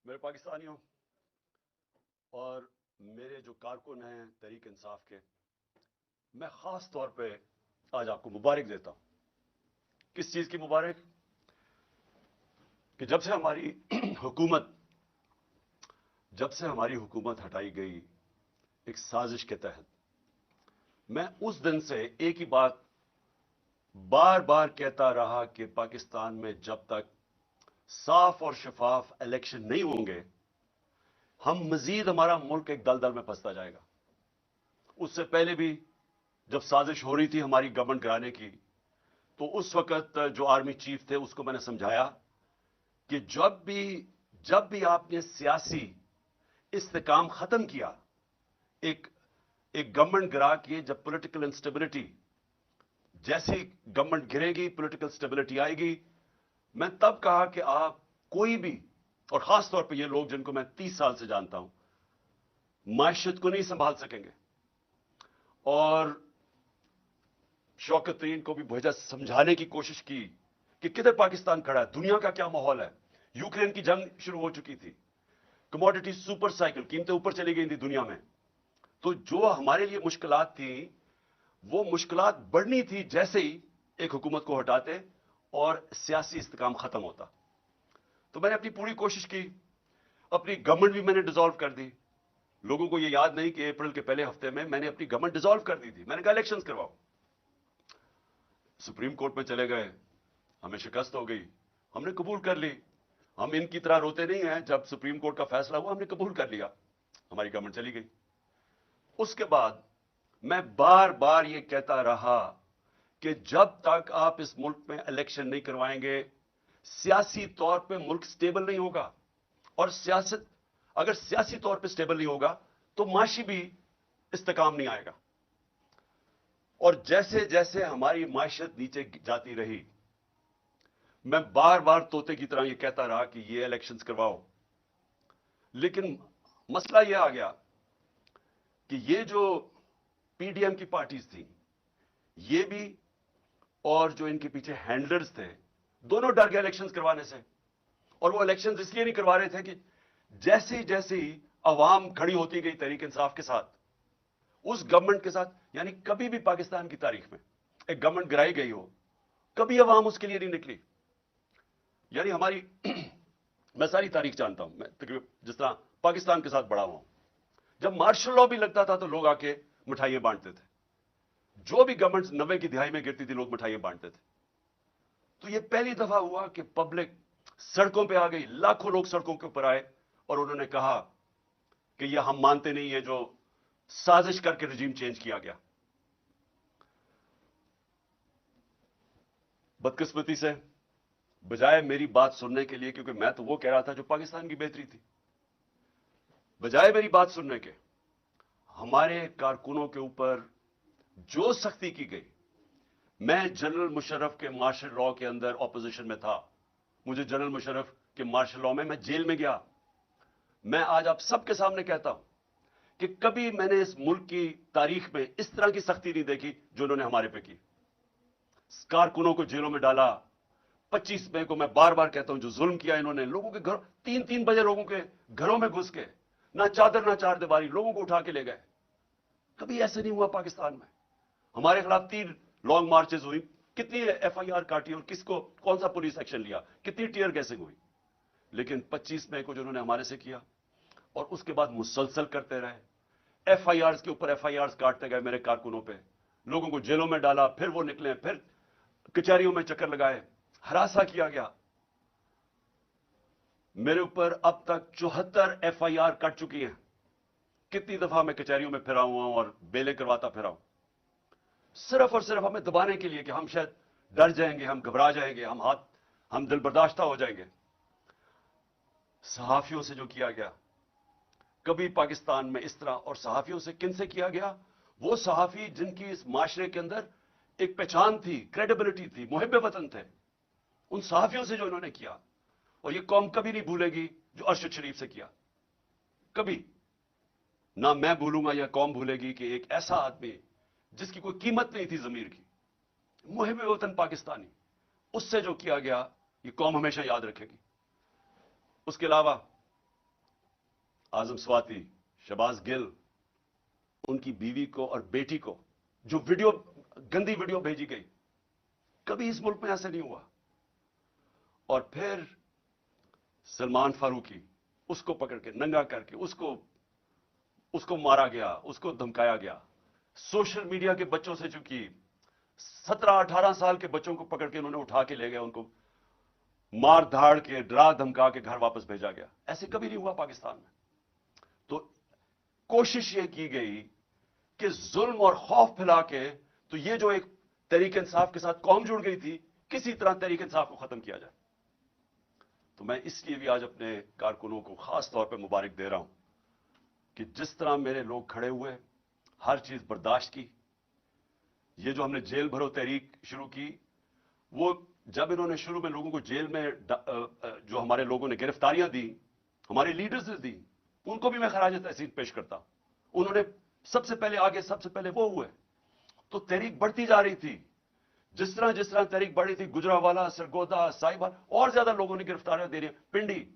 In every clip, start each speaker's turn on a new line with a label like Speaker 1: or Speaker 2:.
Speaker 1: میرے پاکستانیوں اور میرے جو کارکن ہیں تحریک انصاف کے، میں خاص طور پہ آج آپ کو مبارک دیتا ہوں۔ کس چیز کی مبارک؟ کہ حکومت جب سے ہماری حکومت ہٹائی گئی ایک سازش کے تحت، میں اس دن سے ایک ہی بات بار بار کہتا رہا کہ پاکستان میں جب تک صاف اور شفاف الیکشن نہیں ہوں گے، ہمارا ملک ایک دلدل میں پھنستا جائے گا۔ اس سے پہلے بھی جب سازش ہو رہی تھی ہماری گورنمنٹ گرانے کی، تو اس وقت جو آرمی چیف تھے اس کو میں نے سمجھایا کہ جب بھی آپ نے سیاسی استحکام ختم کیا، ایک گورنمنٹ گرا کے جب پولیٹیکل انسٹیبلٹی، جیسی گورنمنٹ گرے گی پولیٹیکل اسٹیبلٹی آئے گی، میں تب کہا کہ آپ کوئی بھی، اور خاص طور پہ یہ لوگ جن کو میں 30 سال سے جانتا ہوں، معیشت کو نہیں سنبھال سکیں گے۔ اور شوکت ترین کو بھی بھیجا، سمجھانے کی کوشش کی کہ کدھر پاکستان کھڑا ہے، دنیا کا کیا ماحول ہے۔ یوکرین کی جنگ شروع ہو چکی تھی، کموڈٹی سپر سائیکل، قیمتیں اوپر چلی گئی تھی دنیا میں۔ تو جو ہمارے لیے مشکلات تھیں، وہ مشکلات بڑھنی تھی جیسے ہی ایک حکومت کو ہٹاتے اور سیاسی استحکام ختم ہوتا۔ تو میں نے اپنی پوری کوشش کی، اپنی گورنمنٹ بھی میں نے ڈیزالو کر دی۔ لوگوں کو یہ یاد نہیں کہ اپریل کے پہلے ہفتے میں نے اپنی گورنمنٹ ڈیزالو کر دی تھی۔ میں نے کہا الیکشنز کرواؤ۔ سپریم کورٹ میں چلے گئے، ہمیں شکست ہو گئی، ہم نے قبول کر لی۔ ہم ان کی طرح روتے نہیں ہیں، جب سپریم کورٹ کا فیصلہ ہوا ہم نے قبول کر لیا، ہماری گورنمنٹ چلی گئی۔ اس کے بعد میں بار بار یہ کہتا رہا کہ جب تک آپ اس ملک میں الیکشن نہیں کروائیں گے، سیاسی طور پہ ملک سٹیبل نہیں ہوگا، اور اگر سیاسی طور پہ سٹیبل نہیں ہوگا تو معاشی بھی استحکام نہیں آئے گا۔ اور جیسے جیسے ہماری معیشت نیچے جاتی رہی، میں بار بار طوطے کی طرح یہ کہتا رہا کہ یہ الیکشنز کرواؤ۔ لیکن مسئلہ یہ آ گیا کہ یہ جو پی ڈی ایم کی پارٹیز تھیں، یہ بھی، اور جو ان کے پیچھے ہینڈلرز تھے، دونوں ڈر گئے الیکشنز کروانے سے۔ اور وہ الیکشنز اس لیے نہیں کروا رہے تھے کہ جیسے ہی عوام کھڑی ہوتی گئی تحریک انصاف کے ساتھ، اس گورنمنٹ کے ساتھ، یعنی کبھی بھی پاکستان کی تاریخ میں ایک گورنمنٹ گرائی گئی ہو، کبھی عوام اس کے لیے نہیں نکلی۔ یعنی میں ساری تاریخ جانتا ہوں، میں تقریباً جس طرح پاکستان کے ساتھ بڑا ہوا ہوں، جب مارشل لا بھی لگتا تھا تو لوگ آ کے مٹھائیاں بانٹتے تھے۔ جو بھی گورنمنٹ 90 کی دہائی میں گرتی تھی لوگ مٹھائیاں بانٹتے تھے۔ تو یہ پہلی دفعہ ہوا کہ پبلک سڑکوں پہ آ گئی، لاکھوں لوگ سڑکوں کے اوپر آئے اور انہوں نے کہا کہ یہ ہم مانتے نہیں ہے جو سازش کر کے رجیم چینج کیا گیا۔ بدقسمتی سے بجائے میری بات سننے کے لیے، کیونکہ میں تو وہ کہہ رہا تھا جو پاکستان کی بہتری تھی، بجائے میری بات سننے کے ہمارے کارکنوں کے اوپر جو سختی کی گئی۔ میں جنرل مشرف کے مارشل لا کے اندر اپوزیشن میں تھا، مجھے جنرل مشرف کے مارشل لا میں جیل میں گیا۔ میں آج آپ سب کے سامنے کہتا ہوں کہ کبھی میں نے اس ملک کی تاریخ میں اس طرح کی سختی نہیں دیکھی جو انہوں نے ہمارے پہ کی۔ کارکنوں کو جیلوں میں ڈالا۔ 25 مئی کو میں بار بار کہتا ہوں جو ظلم کیا انہوں نے، لوگوں کے گھر 3 بجے لوگوں کے گھروں میں گھس کے، نہ چادر نہ چار دیواری، لوگوں کو اٹھا کے لے گئے۔ کبھی ایسے نہیں ہوا پاکستان میں۔ ہمارے خلاف 3 لانگ مارچز ہوئی، کتنی ایف آئی آر کاٹی اور کون سا پولیس ایکشن لیا، کتنی ٹیئر گیسنگ ہوئی۔ لیکن 25 مئی کو جو انہوں نے ہمارے سے کیا، اور اس کے بعد مسلسل کرتے رہے، ایف آئی آرز کے اوپر ایف آئی آرز کاٹتے گئے میرے کارکنوں پہ، لوگوں کو جیلوں میں ڈالا، پھر وہ نکلے، پھر کچہریوں میں چکر لگائے، ہراساں کیا گیا۔ میرے اوپر اب تک 74 ایف آئی آر کٹ چکی ہیں۔ کتنی دفعہ میں کچہریوں میں پھرا ہوا ہوں اور بیلے کرواتا پھرا ہوں، صرف اور صرف ہمیں دبانے کے لیے کہ ہم شاید ڈر جائیں گے، ہم گھبرا جائیں گے، ہم دل برداشتہ ہو جائیں گے۔ صحافیوں سے جو کیا گیا، کبھی پاکستان میں اس طرح، اور صحافیوں سے کن سے کیا گیا؟ وہ صحافی جن کی اس معاشرے کے اندر ایک پہچان تھی، کریڈیبلٹی تھی، محب وطن تھے، ان صحافیوں سے جو انہوں نے کیا۔ اور یہ قوم کبھی نہیں بھولے گی جو ارشد شریف سے کیا، کبھی نہ میں بھولوں گا یا قوم بھولے گی کہ ایک ایسا آدمی جس کی کوئی قیمت نہیں تھی ضمیر کی، محب وطن پاکستانی، اس سے جو کیا گیا یہ قوم ہمیشہ یاد رکھے گی۔ اس کے علاوہ आजम स्वाति, शहबाज गिल, उनकी बीवी को और बेटी को जो वीडियो, गंदी वीडियो भेजी गई, कभी इस मुल्क में ऐसा नहीं हुआ। और फिर सलमान फारूकी, उसको पकड़ के नंगा करके उसको मारा गया, उसको धमकाया गया। सोशल मीडिया के बच्चों से, चूंकि 17-18 साल के बच्चों को पकड़ के उन्होंने उठा के ले गए, उनको मार धाड़ के, डरा धमका के घर वापस भेजा गया। ऐसे कभी नहीं हुआ पाकिस्तान में। तो कोशिश यह की गई कि जुल्म और खौफ फैला के, तो ये जो एक तहरीक इंसाफ के साथ कौम जुड़ गई थी, किसी तरह तहरीक इंसाफ को खत्म किया जाए। तो मैं इसलिए भी आज अपने कारकुनों को खास तौर पे मुबारक दे रहा हूं कि जिस तरह मेरे लोग खड़े हुए, हर चीज बर्दाश्त की। ये जो हमने जेल भरो तहरीक शुरू की, वो जब इन्होंने शुरू में लोगों को जेल में, जो हमारे लोगों ने गिरफ्तारियां दी, हमारे लीडर्स ने दी, उनको भी मैं खराज तहसीन पेश करता। उन्होंने सबसे पहले आगे, सबसे पहले वो हुए। तो तहरीक बढ़ती जा रही थी। जिस तरह तहरीक बढ़ी थी, गुजरावाला, सरगोदा, साहिबाल, और ज्यादा लोगों ने गिरफ्तारियां दे रही। पिंडी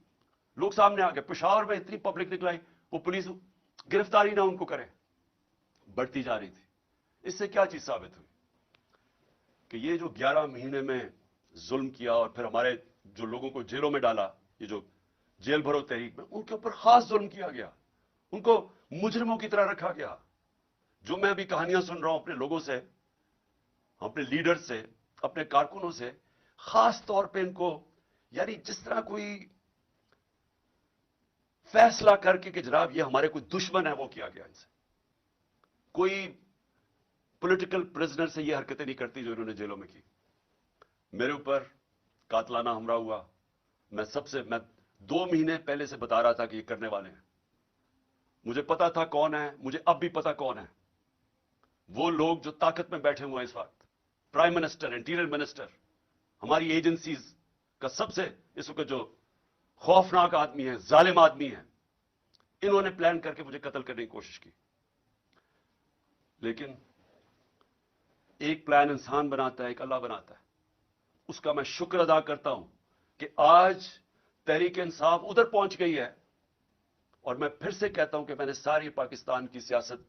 Speaker 1: लोग सामने आ गए। पेशावर में इतनी पब्लिक निकलाई, वो पुलिस गिरफ्तारी ना उनको करे, बढ़ती जा रही थी। इससे क्या चीज साबित हुई कि ये जो 11 महीने में जुल्म किया और फिर हमारे जो लोगों को जेलों में डाला, ये जो जेल भरो तहरीक में, उनके ऊपर खास जुल्म किया गया, उनको मुजरिमों की तरह रखा गया। जो मैं अभी कहानियां सुन रहा हूं अपने लोगों से, अपने लीडर से, अपने कारकुनों से, खास तौर पे इनको, यानी जिस तरह कोई फैसला करके कि जनाब ये हमारे कोई दुश्मन है, वो किया गया इनसे। कोई पॉलिटिकल प्रिजनर से ये हरकतें नहीं करती जो इन्होंने जेलों में की। मेरे ऊपर कातलाना हमला हुआ। मैं 2 महीने पहले से बता रहा था कि ये करने वाले हैं। मुझे पता था कौन है, मुझे अब भी पता कौन है। वो लोग जो ताकत में बैठे हुए हैं इस वक्त, प्राइम मिनिस्टर, इंटीरियर मिनिस्टर, हमारी एजेंसीज का सबसे इस वक्त जो खौफनाक आदमी है, जालिम आदमी है, इन्होंने प्लान करके मुझे कत्ल करने की कोशिश की। लेकिन एक प्लान इंसान बनाता है, एक अल्लाह बनाता है। उसका मैं शुक्र अदा करता हूं कि आज तहरीक इंसाफ उधर पहुंच गई है। और मैं फिर से कहता हूं कि मैंने सारी पाकिस्तान की सियासत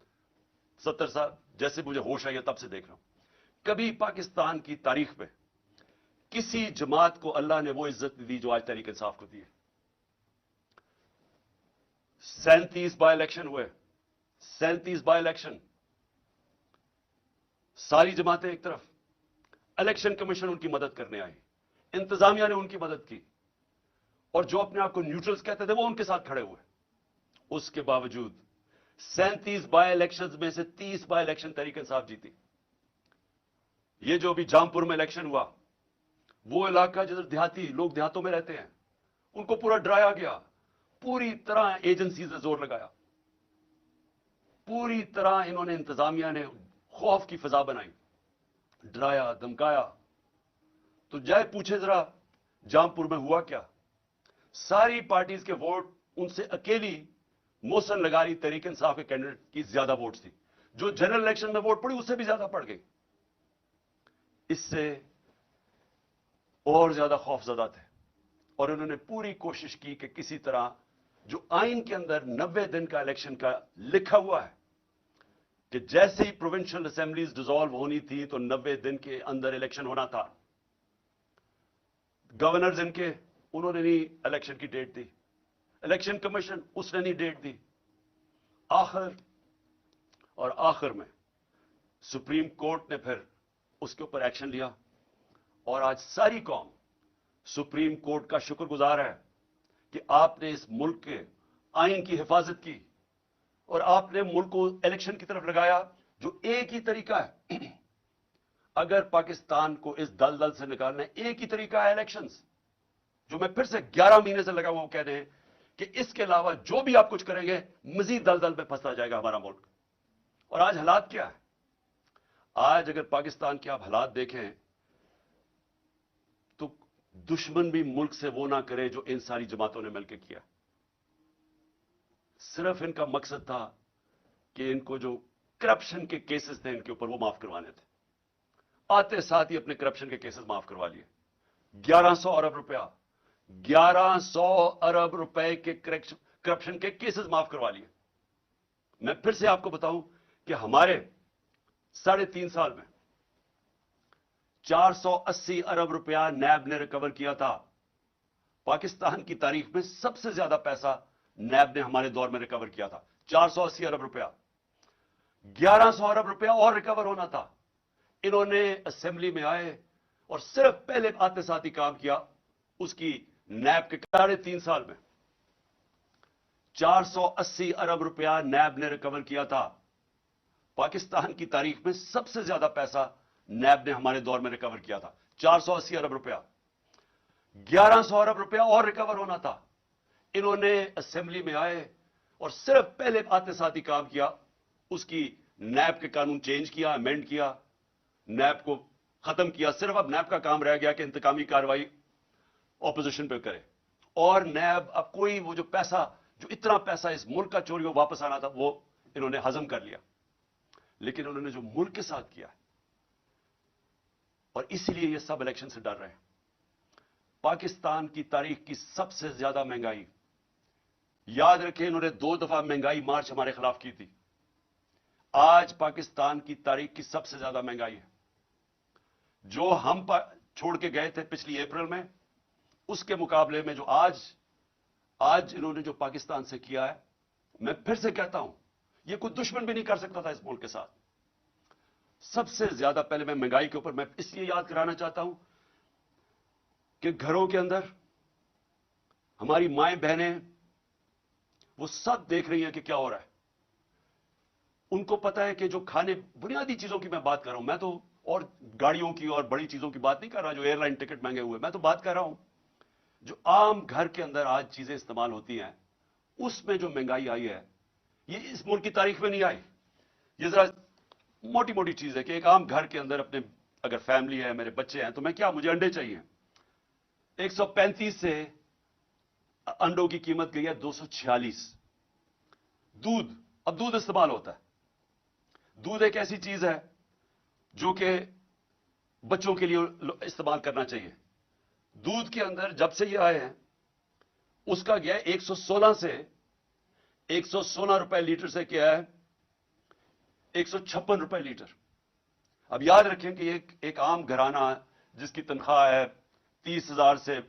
Speaker 1: 70 साल, जैसे मुझे होश आई है तब से देख रहा हूं, कभी पाकिस्तान की तारीख में किसी जमात को अल्लाह ने वो इज्जत दी जो आज तहरीक इंसाफ को दी है। 37 बाय इलेक्शन हुए, 37 बाय इलेक्शन, सारी जमातें एक तरफ, इलेक्शन कमीशन उनकी मदद करने आई, इंतजामिया ने उनकी मदद की, और जो अपने आप को न्यूट्रल्स कहते थे वो उनके साथ खड़े हुए। उसके बावजूद 37 बाय इलेक्शंस में से 30 बाय इलेक्शन तहरीक इंसाफ जीती। ये जो अभी जामपुर में इलेक्शन हुआ, वो इलाका जिधर देहाती लोग देहातों में रहते हैं, उनको पूरा डराया गया। पूरी तरह एजेंसी ने जोर लगाया, पूरी तरह इन्होंने, इंतजामिया ने खौफ की फिजा बनाई, डराया, धमकाया। तो जाए पूछे जरा जामपुर में हुआ क्या। सारी पार्टीज के वोट उनसे अकेली मोहसन लगारी तहरीक इंसाफ के कैंडिडेट की ज्यादा वोट थी। जो जनरल इलेक्शन में वोट पड़ी उससे भी ज्यादा पड़ गई। इससे और ज्यादा खौफजदा थे। और उन्होंने पूरी कोशिश की कि किसी तरह, जो आइन के अंदर 90 दिन का इलेक्शन का लिखा हुआ है कि जैसे ही प्रोविंशियल असेंबलीज डिसॉल्व होनी थी तो 90 दिन के अंदर इलेक्शन होना था। गवर्नर्स इनके, उन्होंने नहीं इलेक्शन की डेट दी, इलेक्शन कमीशन उसने नहीं डेट दी। आखिर में सुप्रीम कोर्ट ने फिर उसके ऊपर एक्शन लिया। और आज सारी कौम सुप्रीम कोर्ट का शुक्रगुजार है कि आपने इस मुल्क के आइन की हिफाजत की और आपने मुल्क को इलेक्शन की तरफ लगाया, जो एक ही तरीका है। अगर पाकिस्तान को इस दलदल से निकालना है, एक ही तरीका है इलेक्शंस। जो मैं फिर से 11 महीने से लगा हुआ हूं कह रहे हैं कि इसके अलावा जो भी आप कुछ करेंगे, मजीद दलदल में फंसता जाएगा हमारा मुल्क। और आज हालात क्या है? आज अगर पाकिस्तान के आप हालात देखें तो दुश्मन भी मुल्क से वो ना करे जो इन सारी जमातों ने मिलकर किया। सिर्फ इनका मकसद था कि इनको जो करप्शन के केसेस थे इनके ऊपर, वो माफ करवाने थे। आते साथ ही अपने करप्शन के केसेस माफ करवा लिए। 1100 अरब रुपया, 1100 अरब रुपए के करप्शन के केसेस माफ करवा लिए। मैं फिर से आपको बताऊं कि हमारे 3.5 साल में 480 अरब रुपया नैब ने रिकवर किया था। पाकिस्तान की तारीख में सबसे ज्यादा पैसा नैब ने हमारे दौर में रिकवर किया था, 480 अरब रुपया। 1100 अरब रुपया और रिकवर होना था। इन्होंने असेंबली में आए और सिर्फ पहले आते साथ ही काम किया। उसकी नैब के 3.5 साल में 480 अरब रुपया नैब ने रिकवर किया था। पाकिस्तान की तारीख में सबसे ज्यादा पैसा नैब ने हमारे दौर में रिकवर किया था, 480 अरब रुपया। 1100 अरब रुपया और रिकवर होना था। इन्होंने असेंबली में आए और सिर्फ पहले आते साथ ही काम किया। उसकी नैब के कानून चेंज किया, अमेंड किया, नैब को खत्म किया। सिर्फ अब नैब का काम रह गया कि इंतकामी कार्रवाई ऑपोजिशन पे करे। और नैब अब कोई वो जो पैसा, जो इतना पैसा इस मुल्क का चोरी हो वापस आना था, वो इन्होंने हजम कर लिया। लेकिन उन्होंने जो मुल्क के साथ किया, और इसीलिए ये सब इलेक्शन से डर रहे हैं। पाकिस्तान की तारीख की सबसे ज्यादा महंगाई, याद रखें, इन्होंने 2 दफा महंगाई मार्च हमारे खिलाफ की थी। आज पाकिस्तान की तारीख की सबसे ज्यादा महंगाई है। जो हम छोड़ के गए थे पिछली अप्रैल में, उसके मुकाबले में जो आज इन्होंने जो पाकिस्तान से किया है, मैं फिर से कहता हूं, यह कोई दुश्मन भी नहीं कर सकता था इस मुल्क के साथ। सबसे ज्यादा पहले मैं महंगाई के ऊपर मैं इसलिए याद कराना चाहता हूं कि घरों के अंदर हमारी माएं बहनें वो सब देख रही हैं कि क्या हो रहा है। उनको पता है कि जो खाने, बुनियादी चीजों की मैं बात कर रहा हूं, मैं तो और गाड़ियों की और बड़ी चीजों की बात नहीं कर रहा, जो एयरलाइन टिकट महंगे हुए, मैं तो बात कर रहा हूं जो आम घर के अंदर आज चीजें इस्तेमाल होती हैं, उसमें जो महंगाई आई है, ये इस मुल्क की तारीख में नहीं आई। ये जरा मोटी मोटी चीज है कि एक आम घर के अंदर अपने, अगर फैमिली है, मेरे बच्चे हैं, तो मैं क्या, मुझे अंडे चाहिए, 135 से अंडों की कीमत गई है 246। दूध, अब दूध इस्तेमाल होता है। दूध एक ऐसी चीज है जो कि बच्चों के लिए इस्तेमाल करना चाहिए। दूध के अंदर जब से ये आए हैं, उसका गया 116 से 116 रुपए लीटर से क्या है 156 रुपए लीटर। अब याद रखें कि एक आम घराना जिसकी तनख्वाह है 30,000 से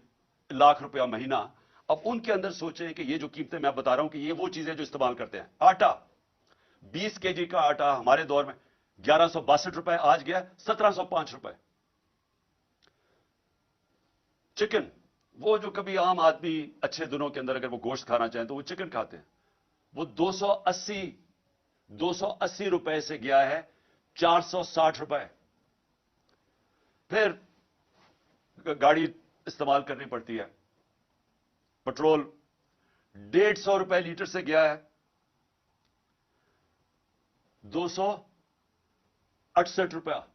Speaker 1: लाख रुपया महीना, अब उनके अंदर सोचें कि ये जो कीमतें मैं बता रहा हूं कि ये वो चीजें जो इस्तेमाल करते हैं। आटा, 20 केजी का आटा हमारे दौर में 1162 रुपए, आज गया 1705 रुपए। चिकन, वो जो कभी आम आदमी अच्छे दिनों के अंदर अगर वो गोश्त खाना चाहें तो वो चिकन खाते हैं, वो 280 रुपए से गया है 460 रुपए। फिर गाड़ी इस्तेमाल करनी पड़ती है, पेट्रोल 150 रुपए लीटर से गया है 268 रुपया।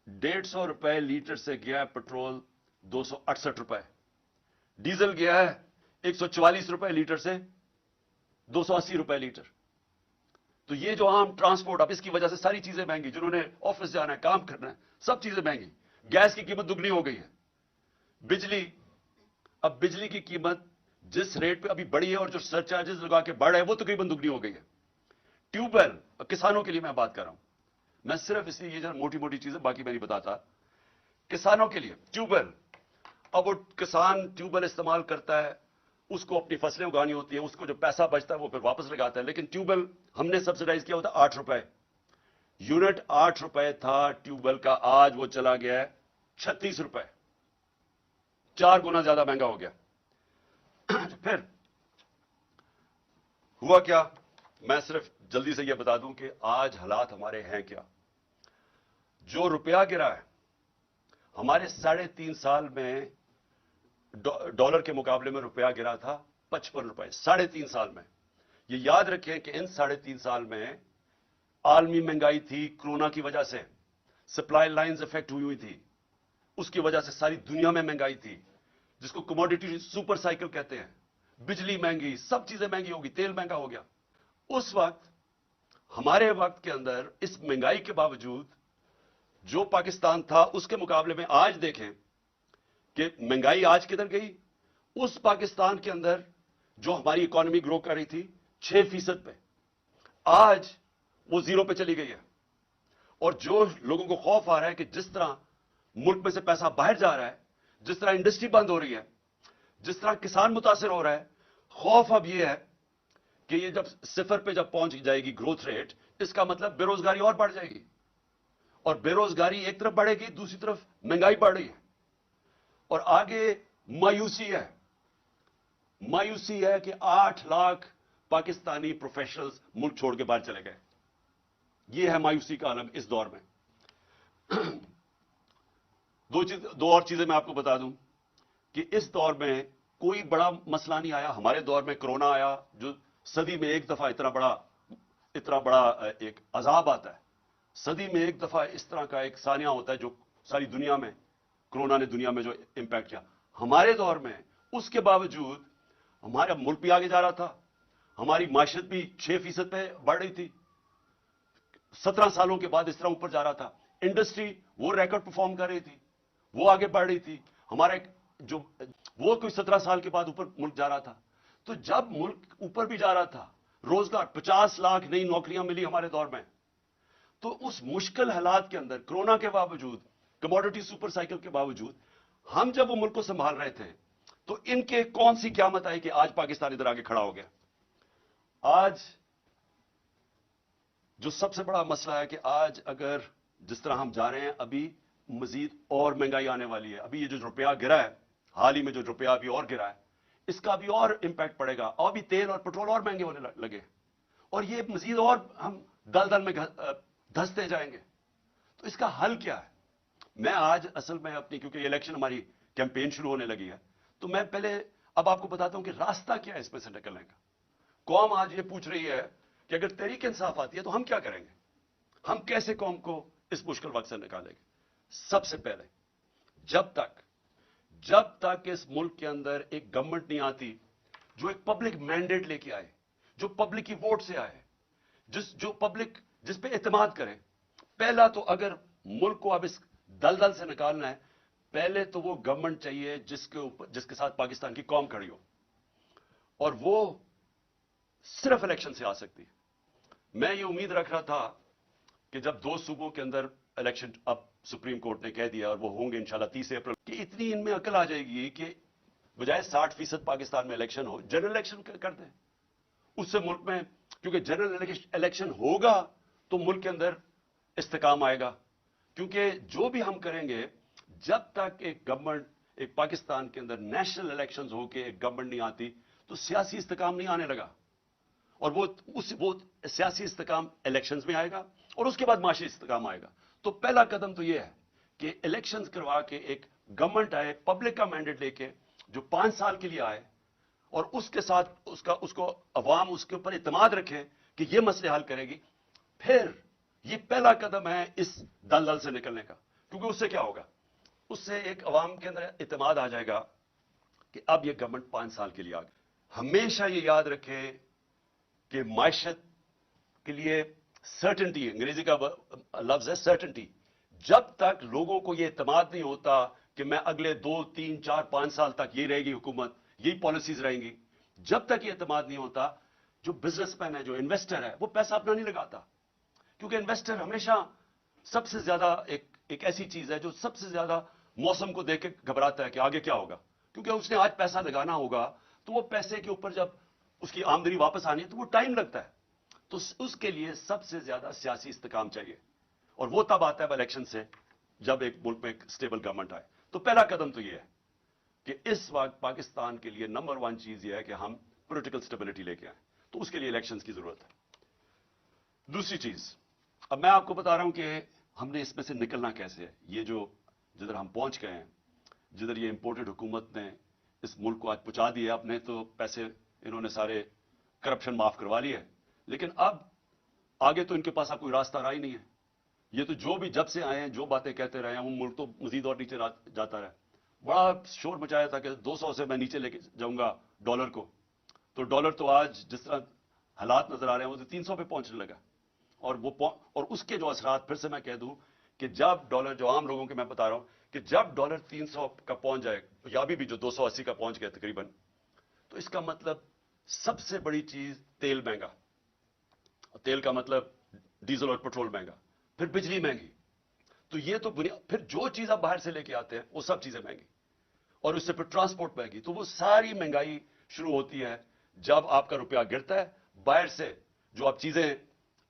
Speaker 1: 150 रुपए लीटर से गया है पेट्रोल 268 रुपए। डीजल गया है 144 रुपए लीटर से 280 रुपए लीटर। तो ये जो आम ट्रांसपोर्ट, अब इसकी वजह से सारी चीजें महंगी, जिन्होंने ऑफिस जाना है, काम करना है, सब चीजें महंगी। गैस की कीमत दुगनी हो गई है। बिजली, अब बिजली की कीमत जिस रेट पे अभी बढ़ी है और जो सरचार्जेस लगा के बढ़ रहा है, वो तकरीबन दुगनी हो गई है। ट्यूबवेल, किसानों के लिए मैं बात कर रहा हूं, मैं सिर्फ इसलिए ये जो मोटी मोटी चीजें बाकी मैं नहीं बताता, किसानों के लिए ट्यूबवेल, अब वो किसान ट्यूबवेल इस्तेमाल करता है, उसको अपनी फसलें उगानी होती है, उसको जो पैसा बचता है वो फिर वापस लगाता है। लेकिन ट्यूबवेल हमने सब्सिडाइज किया होता 8 रुपए यूनिट, 8 रुपए था ट्यूबवेल का, आज वो चला गया है 36 रुपए, 4 गुना ज्यादा महंगा हो गया। फिर हुआ क्या, मैं सिर्फ जल्दी से यह बता दूं कि आज हालात हमारे हैं क्या। जो रुपया गिरा है हमारे 3.5 साल में, डॉलर के मुकाबले में रुपया गिरा था 55 रुपए 3.5 साल में। ये याद रखें कि इन 3.5 साल में आलमी महंगाई थी, कोरोना की वजह से सप्लाई लाइंस इफेक्ट हुई थी, उसकी वजह से सारी दुनिया में महंगाई थी, जिसको कमोडिटी सुपर साइकिल कहते हैं। बिजली महंगी, सब चीजें महंगी होगी, तेल महंगा हो गया। उस वक्त, हमारे वक्त के अंदर इस महंगाई के बावजूद जो पाकिस्तान था, उसके मुकाबले में आज देखें कि महंगाई आज किधर गई। उस पाकिस्तान के अंदर जो हमारी इकोनॉमी ग्रो कर रही थी 6% पे, आज वो 0 पे चली गई है। और जो लोगों को खौफ आ रहा है कि जिस तरह मुल्क में से पैसा बाहर जा रहा है, जिस तरह इंडस्ट्री बंद हो रही है, जिस तरह किसान मुतासिर हो रहा है, खौफ अब यह है कि ये जब 0 पे जब पहुंच जाएगी ग्रोथ रेट, इसका मतलब बेरोजगारी और बढ़ जाएगी। और बेरोजगारी एक तरफ बढ़ेगी, दूसरी तरफ महंगाई बढ़ रही है। और आगे मायूसी है कि 8 लाख पाकिस्तानी प्रोफेशनल्स मुल्क छोड़ के बाहर चले गए। यह है मायूसी का आलम इस दौर में। दो और चीजें मैं आपको बता दूं कि इस दौर में कोई बड़ा मसला नहीं आया। हमारे दौर में कोरोना आया, जो सदी में एक दफा इतना बड़ा एक अजाब आता है। सदी में एक दफा इस तरह का एक सानिया होता है जो सारी दुनिया में, कोरोना ने दुनिया में जो इंपैक्ट किया। हमारे दौर में उसके बावजूद हमारा मुल्क भी आगे जा रहा था, हमारी माशरत भी 6% पे बढ़ रही थी। 17 सालों के बाद इस तरह ऊपर जा रहा था। इंडस्ट्री वो रिकॉर्ड परफॉर्म कर रही थी, वो आगे बढ़ रही थी। हमारे जो वो कोई 17 साल के बाद ऊपर मुल्क जा रहा था। तो जब मुल्क ऊपर भी जा रहा था, रोजगार 50 लाख नई नौकरियां मिली हमारे दौर में। तो उस मुश्किल हालात के अंदर, कोरोना के बावजूद, कमोडिटी सुपर साइकिल के बावजूद, हम जब वो मुल्क को संभाल रहे थे, तो इनके कौन सी क़यामत आई कि आज पाकिस्तान इधर आगे खड़ा हो गया। आज जो सबसे बड़ा मसला है कि आज अगर जिस तरह हम जा रहे हैं, अभी मजीद और महंगाई आने वाली है। अभी ये जो रुपया गिरा है, हाल ही में जो रुपया अभी और गिरा है, इसका भी और इंपैक्ट पड़ेगा। और भी तेल और पेट्रोल और महंगे होने लगे, और ये मजीद और हम दलदल में धंसते जाएंगे। तो इसका हल क्या है? मैं आज असल में अपनी, क्योंकि इलेक्शन हमारी कैंपेन शुरू होने लगी है, तो मैं पहले अब आपको बताता हूं कि रास्ता क्या है इसमें से निकलने का। कौम आज ये पूछ रही है कि अगर तहरीक इंसाफ आती है तो हम क्या करेंगे, हम कैसे कौम को इस मुश्किल वक्त से निकालेंगे। सबसे पहले जब तक इस मुल्क के अंदर एक गवर्नमेंट नहीं आती जो एक पब्लिक मैंडेट लेके आए, जो पब्लिक की वोट से आए, जो पब्लिक जिस पे एतमाद करे। पहला तो अगर मुल्क को अब इस दलदल से निकालना है, पहले तो वो गवर्नमेंट चाहिए जिसके साथ पाकिस्तान की कौम खड़ी हो, और वो सिर्फ इलेक्शन से आ सकती है। मैं ये उम्मीद रख रहा था कि जब 2 सूबों के अंदर इलेक्शन, अब सुप्रीम कोर्ट ने कह दिया और वो होंगे इंशाल्लाह 30 अप्रैल, कि इतनी इनमें अकल आ जाएगी कि बजाय 60% पाकिस्तान में इलेक्शन हो, जनरल इलेक्शन कर दें। उससे मुल्क में, क्योंकि जनरल इलेक्शन होगा तो मुल्क के अंदर इस्तेकाम आएगा। क्योंकि जो भी हम करेंगे, जब तक एक गवर्नमेंट, एक पाकिस्तान के अंदर नेशनल इलेक्शंस होके एक गवर्नमेंट नहीं आती, तो सियासी इस्तेकाम नहीं आने लगा। और वो सियासी इस्तेकाम इलेक्शंस में आएगा और उसके बाद माशी इस्तेकाम आएगा। तो पहला कदम तो यह है कि इलेक्शंस करवा के एक गवर्नमेंट आए, पब्लिक का मैंडेट लेके, जो 5 साल के लिए आए, और उसके साथ उसको अवाम उसके ऊपर इत्मीनान रखे कि ये मसले हल करेगी। फिर ये पहला कदम है इस दलदल से निकलने का। क्योंकि उससे क्या होगा, उससे एक अवाम के अंदर इत्मीनान आ जाएगा कि अब ये गवर्नमेंट 5 साल के लिए आ गई। हमेशा ये याद रखें कि मायशत के लिए सर्टेनिटी, अंग्रेजी का लफ्ज है सर्टेनिटी। जब तक लोगों को यह इत्मीनान नहीं होता कि मैं अगले 2, 3, 4, 5 साल तक यही रहेगी हुकूमत, यही पॉलिसीज रहेंगी, जब तक यह इत्मीनान नहीं होता, जो बिजनेसमैन है, जो इन्वेस्टर है, वो पैसा अपना नहीं लगाता। क्योंकि इन्वेस्टर हमेशा सबसे ज्यादा एक ऐसी चीज है जो सबसे ज्यादा मौसम को देख के घबराता है कि आगे क्या होगा। क्योंकि उसने आज पैसा लगाना होगा, तो वो पैसे के ऊपर जब उसकी आमदनी वापस आनी है तो वो टाइम लगता है। तो उसके लिए सबसे ज्यादा सियासी इस्तेकाम चाहिए, और वो तब आता है इलेक्शन से, जब एक मुल्क में एक स्टेबल गवर्नमेंट आए। तो पहला कदम तो ये है कि इस वक्त पाकिस्तान के लिए नंबर 1 चीज ये है कि हम पॉलिटिकल स्टेबिलिटी लेके आए। तो उसके लिए इलेक्शंस की जरूरत है। दूसरी चीज, अब मैं आपको बता रहा हूं कि हमने इसमें से निकलना कैसे है। ये जो जिधर हम पहुंच गए हैं, जिधर ये इंपोर्टेड हुकूमत ने इस मुल्क को आज पहुंचा दिया, अपने तो पैसे इन्होंने सारे करप्शन माफ करवा लिए, लेकिन अब आगे तो इनके पास अब कोई रास्ता रहा ही नहीं है। ये तो जो भी जब से आए हैं, जो बातें कहते रहे हैं, वो मुल्क तो मजीद और नीचे जाता रहा। बड़ा शोर मचाया था कि 200 से मैं नीचे लेके जाऊंगा डॉलर को, तो डॉलर तो आज जिस तरह हालात नजर आ रहे हैं, वो तो 300 पे पहुंचने लगा। और उसके जो असरात, फिर से मैं कह दूं कि जब डॉलर, जो आम लोगों के मैं बता रहा हूं, कि जब डॉलर 300 का पहुंच जाए, या अभी भी जो 280 का पहुंच गया तकरीबन, तो इसका मतलब سب سے بڑی چیز تیل مہنگا. تیل کا مطلب ڈیزل اور پیٹرول مہنگا, پھر بجلی مہنگی. تو یہ تو پھر جو چیز آپ باہر سے لے کے آتے ہیں وہ سب چیزیں مہنگی, اور اس سے پھر ٹرانسپورٹ مہنگی. تو وہ ساری مہنگائی شروع ہوتی ہے جب آپ کا روپیہ گرتا ہے. باہر سے جو آپ چیزیں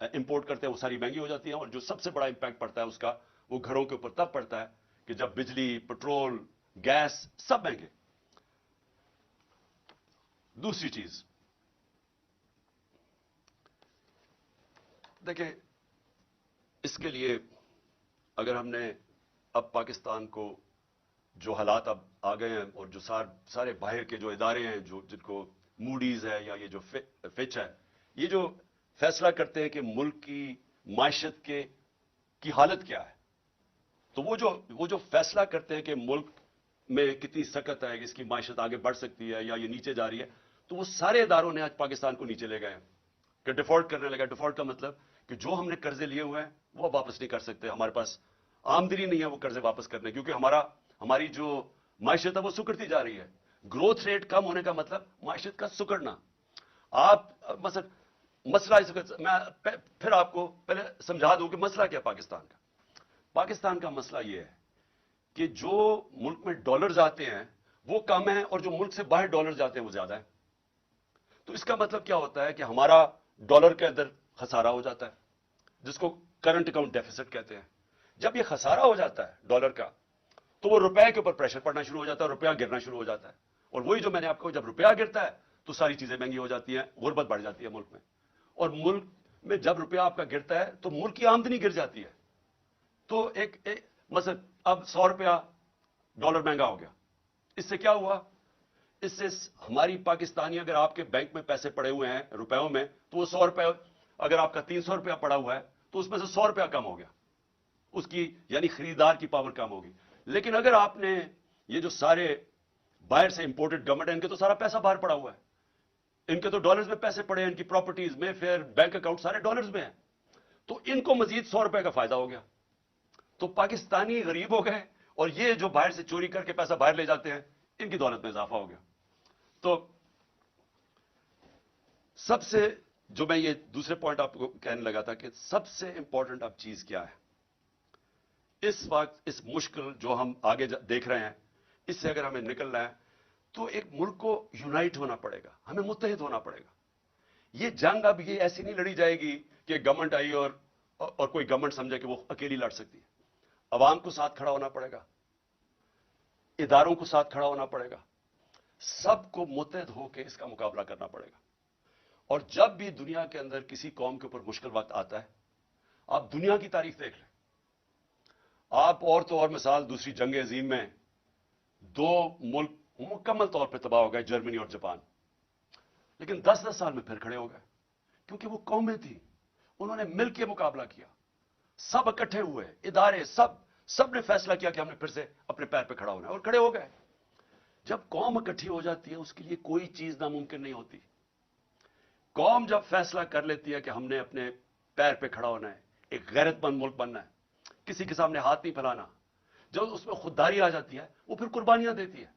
Speaker 1: امپورٹ کرتے ہیں وہ ساری مہنگی ہو جاتی ہیں, اور جو سب سے بڑا امپیکٹ پڑتا ہے اس کا وہ گھروں کے اوپر تب پڑتا ہے کہ جب بجلی, پیٹرول, گیس سب مہنگے. دوسری چیز دیکھیں, اس کے لیے اگر ہم نے اب پاکستان کو جو حالات اب آ گئے ہیں, اور جو سارے باہر کے جو ادارے ہیں جن کو موڈیز ہے یا یہ جو فچ ہے, یہ جو فیصلہ کرتے ہیں کہ ملک کی معیشت کی حالت کیا ہے, تو وہ جو فیصلہ کرتے ہیں کہ ملک میں کتنی سکت ہے, اس کی معیشت آگے بڑھ سکتی ہے یا یہ نیچے جا رہی ہے, تو وہ سارے اداروں نے آج پاکستان کو نیچے لے گئے ہیں کہ ڈیفالٹ کرنے لگا. ڈیفالٹ کا مطلب کہ جو ہم نے قرضے لیے ہوئے ہیں وہ اب واپس نہیں کر سکتے. ہمارے پاس آمدنی نہیں ہے وہ قرضے واپس کرنے, کیونکہ ہماری جو معیشت ہے وہ سکڑتی جا رہی ہے. گروتھ ریٹ کم ہونے کا مطلب معیشت کا سکڑنا. آپ مسئلہ میں پھر آپ کو پہلے سمجھا دوں کہ مسئلہ کیا پاکستان کا. پاکستان کا مسئلہ یہ ہے کہ جو ملک میں ڈالرز آتے ہیں وہ کم ہیں, اور جو ملک سے باہر ڈالرز جاتے ہیں وہ زیادہ ہیں. تو اس کا مطلب کیا ہوتا ہے کہ ہمارا ڈالر کے اندر خسارہ ہو جاتا ہے, جس کو کرنٹ اکاؤنٹ ڈیفیسٹ کہتے ہیں. جب یہ خسارہ ہو جاتا ہے ڈالر کا, تو وہ روپے کے اوپر پریشر پڑنا شروع ہو جاتا ہے, روپیہ گرنا شروع ہو جاتا ہے. اور وہی جو میں نے آپ کو, جب روپیہ گرتا ہے تو ساری چیزیں مہنگی ہو جاتی ہیں, غربت بڑھ جاتی ہے ملک میں. اور ملک میں جب روپیہ آپ کا گرتا ہے تو ملک کی آمدنی گر جاتی ہے. تو مثلا اب 100 روپیہ ڈالر مہنگا ہو گیا, اس سے کیا ہوا؟ اس سے ہماری پاکستانی, اگر آپ کے بینک میں پیسے پڑے ہوئے ہیں روپیوں میں, تو وہ 100 روپے, اگر آپ کا 300 روپیہ پڑا ہوا ہے تو اس میں سے 100 روپیہ کم ہو گیا, اس کی یعنی خریدار کی پاور کم ہوگی. لیکن اگر آپ نے یہ جو سارے باہر سے امپورٹڈ گورنمنٹ ہے, ان کے تو سارا پیسہ باہر پڑا ہوا ہے, ان کے تو ڈالرز میں پیسے پڑے ہیں, ان کی پراپرٹیز میں, پھر بینک اکاؤنٹ سارے ڈالرز میں ہیں, تو ان کو مزید 100 روپے کا فائدہ ہو گیا. تو پاکستانی غریب ہو گئے, اور یہ جو باہر سے چوری کر کے پیسہ باہر لے جاتے ہیں ان کی دولت میں اضافہ ہو گیا. تو سب سے جو میں یہ دوسرے پوائنٹ آپ کو کہنے لگا تھا کہ سب سے امپورٹنٹ اب چیز کیا ہے اس وقت, اس مشکل جو ہم آگے دیکھ رہے ہیں, اس سے اگر ہمیں نکلنا ہے تو ایک ملک کو یونائٹ ہونا پڑے گا, ہمیں متحد ہونا پڑے گا. یہ جنگ اب یہ ایسی نہیں لڑی جائے گی کہ گورنمنٹ آئی اور کوئی گورنمنٹ سمجھے کہ وہ اکیلی لڑ سکتی ہے. عوام کو ساتھ کھڑا ہونا پڑے گا, اداروں کو ساتھ کھڑا ہونا پڑے گا, سب کو متحد ہو کے اس کا مقابلہ کرنا پڑے گا. اور جب بھی دنیا کے اندر کسی قوم کے اوپر مشکل وقت آتا ہے, آپ دنیا کی تاریخ دیکھ لیں, آپ اور تو اور مثال دوسری جنگ عظیم میں 2 ملک مکمل طور پہ تباہ ہو گئے, جرمنی اور جاپان, لیکن 10-10 سال میں پھر کھڑے ہو گئے, کیونکہ وہ قومیں تھیں, انہوں نے مل کے مقابلہ کیا, سب اکٹھے ہوئے, ادارے سب نے فیصلہ کیا کہ ہم نے پھر سے اپنے پیر پہ کھڑا ہونا ہے, اور کھڑے ہو گئے. جب قوم اکٹھی ہو جاتی ہے اس کے لیے کوئی چیز ناممکن نہیں ہوتی. قوم جب فیصلہ کر لیتی ہے کہ ہم نے اپنے پیر پہ کھڑا ہونا ہے, ایک غیرت مند ملک بننا ہے, کسی کے سامنے ہاتھ نہیں پھیلانا, جب اس میں خودداری آ جاتی ہے وہ پھر قربانیاں دیتی ہے.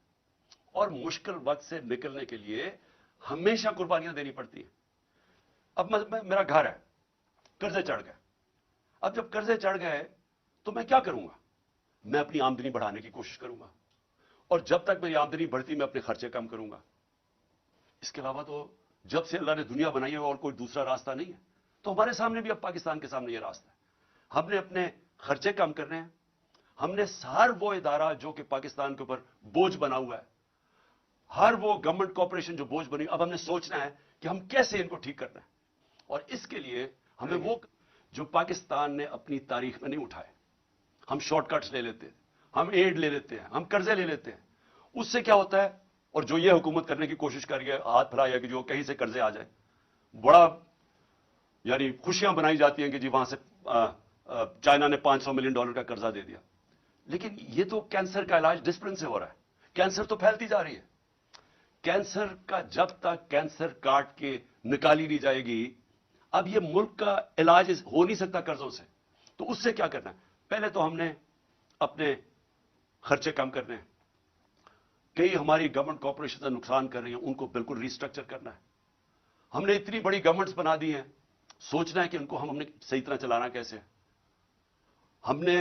Speaker 1: اور مشکل وقت سے نکلنے کے لیے ہمیشہ قربانیاں دینی پڑتی ہیں. اب میرا گھر ہے, قرضے چڑھ گئے. اب جب قرضے چڑھ گئے تو میں کیا کروں گا؟ میں اپنی آمدنی بڑھانے کی کوشش کروں گا, اور جب تک میری آمدنی بڑھتی میں اپنے خرچے کم کروں گا. اس کے علاوہ تو جب سے اللہ نے دنیا بنائی ہے اور کوئی دوسرا راستہ نہیں ہے. تو ہمارے سامنے بھی اب پاکستان کے سامنے یہ راستہ ہے, ہم نے اپنے خرچے کم کرنے ہیں. ہم نے ہر وہ ادارہ جو کہ پاکستان کے اوپر بوجھ بنا ہوا ہے, ہر وہ گورنمنٹ کارپوریشن جو بوجھ بنی, اب ہم نے سوچنا ہے کہ ہم کیسے ان کو ٹھیک کرنا ہے. اور اس کے لیے ہمیں وہ جو پاکستان نے اپنی تاریخ میں نہیں اٹھائے, ہم شارٹ کٹس لے لیتے ہیں, ہم ایڈ لے لیتے ہیں, ہم قرضے لے لیتے ہیں. اس سے کیا ہوتا ہے, اور جو یہ حکومت کرنے کی کوشش کر رہی ہے, ہاتھ پھیلایا کہ جو کہیں سے قرضے آ جائے, بڑا یعنی خوشیاں بنائی جاتی ہیں کہ جی وہاں سے چائنا نے $500 ملین کا قرضہ دے دیا. لیکن یہ تو کینسر کا علاج ڈسپلن سے ہو رہا ہے, کینسر تو پھیلتی جا رہی ہے. کینسر کا جب تک کینسر کاٹ کے نکالی نہیں جائے گی, اب یہ ملک کا علاج ہو نہیں سکتا قرضوں سے. تو اس سے کیا کرنا ہے؟ پہلے تو ہم نے اپنے خرچے کم کرنے ہیں. کئی ہماری گورنمنٹ کارپوریشن سے نقصان کر رہی ہیں, ان کو بالکل ریسٹرکچر کرنا ہے. ہم نے اتنی بڑی گورنمنٹس بنا دی ہیں, سوچنا ہے کہ ان کو ہم نے صحیح طرح چلانا کیسے ہے. ہم نے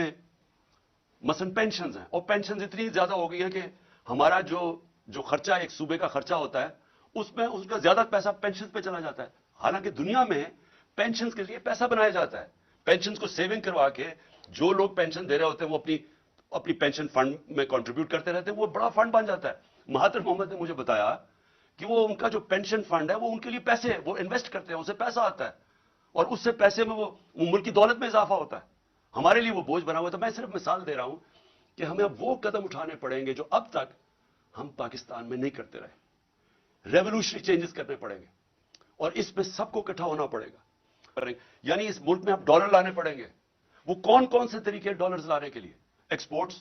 Speaker 1: مثلا پینشنز ہیں, اور پینشنز اتنی زیادہ ہو گئی ہیں کہ ہمارا جو خرچہ ایک صوبے کا خرچہ ہوتا ہے اس میں اس کا زیادہ پیسہ پینشن پہ چلا جاتا ہے. حالانکہ دنیا میں پینشنز کے لیے پیسہ بنایا جاتا ہے. پینشنز کو سیونگ کروا کے جو لوگ پینشن دے رہے ہوتے ہیں وہ اپنی پینشن فنڈ میں کنٹریبیوٹ کرتے رہتے ہیں, وہ بڑا فنڈ بن جاتا ہے. مہاتر محمد نے مجھے بتایا کہ وہ ان کا جو پینشن فنڈ ہے وہ ان کے لیے پیسے وہ انویسٹ کرتے ہیں, اسے پیسہ آتا ہے, اور اس سے پیسے میں وہ ملک کی دولت میں اضافہ ہوتا ہے. ہمارے لیے وہ بوجھ بنا ہوا تھا. میں صرف مثال دے رہا ہوں کہ ہمیں اب وہ قدم اٹھانے پڑیں گے جو اب تک ہم پاکستان میں نہیں کرتے رہے. ریولوشنری چینجز کرنے پڑیں گے, اور اس میں سب کو اکٹھا ہونا پڑے گا. یعنی اس ملک میں اب ڈالر لانے پڑیں گے. وہ کون کون سے طریقے ڈالرز لانے کے لیے؟ ایکسپورٹس.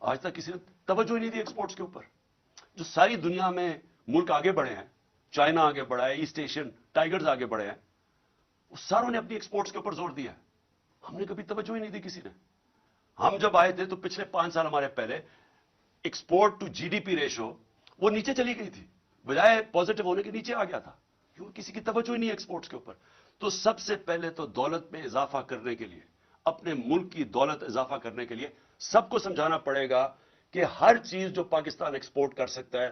Speaker 1: آج تک کسی نے توجہ ہی نہیں دی ایکسپورٹس کے اوپر. جو ساری دنیا میں ملک آگے بڑھے ہیں, چائنا آگے بڑھا ہے, ایسٹ ایشین ٹائیگرز آگے بڑھے ہیں, اس ساروں نے اپنی ایکسپورٹس کے اوپر زور دیا ہے. ہم نے کبھی توجہ ہی نہیں دی کسی نے. ہم جب آئے تھے تو پچھلے 5 سال ہمارے پہلے export to G D P ratio وہ نیچے چلی گئی تھی, بجائے پازیٹو ہونے کے نیچے آ گیا تھا, کیونکہ کسی کی توجہ ہی نہیں ایکسپورٹس کے اوپر. تو سب سے پہلے تو دولت میں اضافہ کرنے کے لیے, اپنے ملک کی دولت اضافہ کرنے کے لیے سب کو سمجھانا پڑے گا کہ ہر چیز جو پاکستان ایکسپورٹ کر سکتا ہے,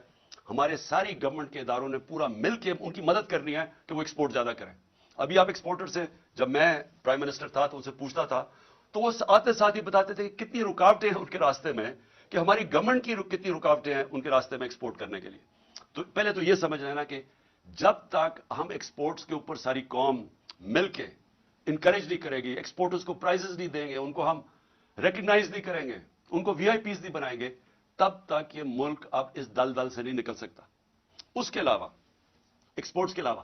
Speaker 1: ہمارے ساری گورنمنٹ کے اداروں نے پورا مل کے ان کی مدد کرنی ہے کہ وہ ایکسپورٹ زیادہ کریں. ابھی آپ ایکسپورٹر سے, جب میں پرائم منسٹر تھا تو ان سے پوچھتا تھا تو وہ آتے ساتھ ہی بتاتے تھے کہ کتنی رکاوٹیں ہیں ان کے راستے میں, کہ ہماری گورنمنٹ کی کتنی رکاوٹیں ہیں ان کے راستے میں ایکسپورٹ کرنے کے لیے. تو پہلے تو یہ سمجھ لینا کہ جب تک ہم ایکسپورٹس کے اوپر ساری قوم مل کے انکریج نہیں کرے گی, ایکسپورٹرز کو پرائزز نہیں دیں گے, ان کو ہم ریکگنائز نہیں کریں گے, ان کو وی آئی پیز نہیں بنائیں گے, تب تک یہ ملک اب اس دلدل سے نہیں نکل سکتا. اس کے علاوہ ایکسپورٹس کے علاوہ